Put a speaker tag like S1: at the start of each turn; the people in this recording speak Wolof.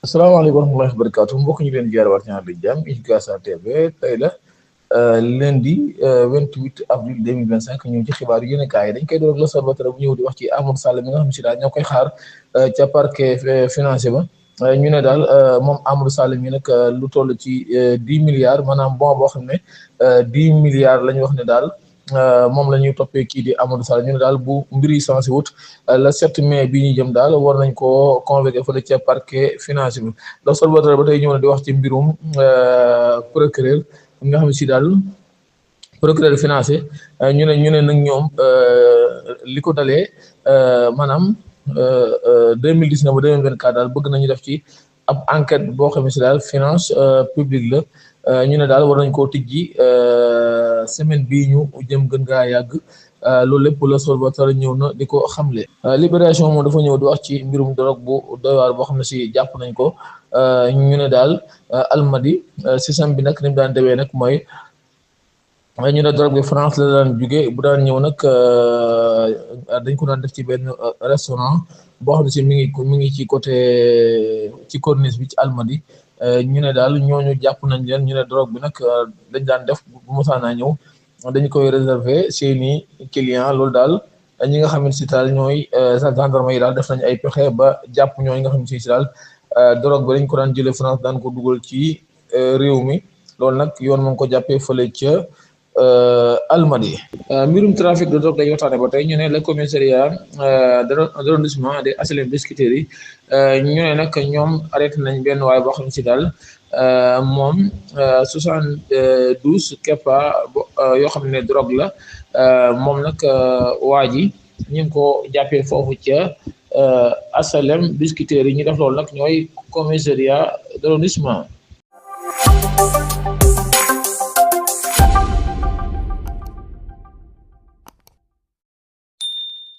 S1: asalaamaaleykum wa rahmatullahi wa barakaatu mbokk ñu leen jaar waat ñaar di jàmm UCAS TV tey la lundi 28 avril 2025 ñu ngi ci xibaar yu yéen kaay dañ koy door ak l'Observateur bu ñëw di wax ci Amadou Sall mi nga xam si daal ñoo koy xaar ca parquet financier ba ñu ne daal moom Amadou Sall mi nag lu toll ci 10 milliards maanaam bon boo xam ne 10 milliards la ñu wax ne daal moom la ñuy toppee kii di Amadou Sall ñu ne daal bu mbir yi sensé wut le 7 mai bi ñu jëm daal war nañ koo convoqué fële ca parquet financier bi l'Observateur ba tey ñëw na di wax ci mbirum procureur nga xam ne si daal procureur financier ñu ne nag ñoom li ko dalee maanaam 2019 ba 2024 daal bëgg nañu def ci ab enquête boo xam ne si daal finance publique la ñu ne daal war nañ koo tijji semaine bii ñu jëm gën gaa yàgg loolu lépp l'Observateur ñëw na di ko xamle. Libération moom dafa ñëw di wax ci mbirum drogue bu doy waar boo xam ne si jàpp nañ ko ñu ne daal Almadi système bi nag ni mu daan demee nag mooy ñu ne drogue bi France la daan jóge bu daan ñëw nag dañ ko daan def ci benn restaurant boo xam ne si mi ngi ci côté ci corniche bi ci Almadi ñu ne daal ñooñu jàpp nañ leen ñu ne drogue bi nag dañ daan def bu mosaanaa ñëw dañu koy réserver seeni client loolu daal ñi nga xam ne si daal ñooy gendarme yi daal def nañ ay pexe ba jàpp ñooy nga xam ne si daal drogue bi dañ ko daan jëlee France daan ko dugal ci réew mi loolu nag yoon mu ngi ko jàppee fële ca Almadi. Mbirum trafic de drogue dañuy waxtaane ba tey ñu ne le commissariat d'arrondissement des HLM Biscuiterie yi ñu ne nag ñoom arrêté nañ benn waay boo xam ne si daal moom 72 kepa yoo xam ne drogue la moom nag waa ji ñu ngi ko jàppee foofu ca HLM Biscuiterie yi ñu def loolu nag ñooy commissariat d'arrondissement.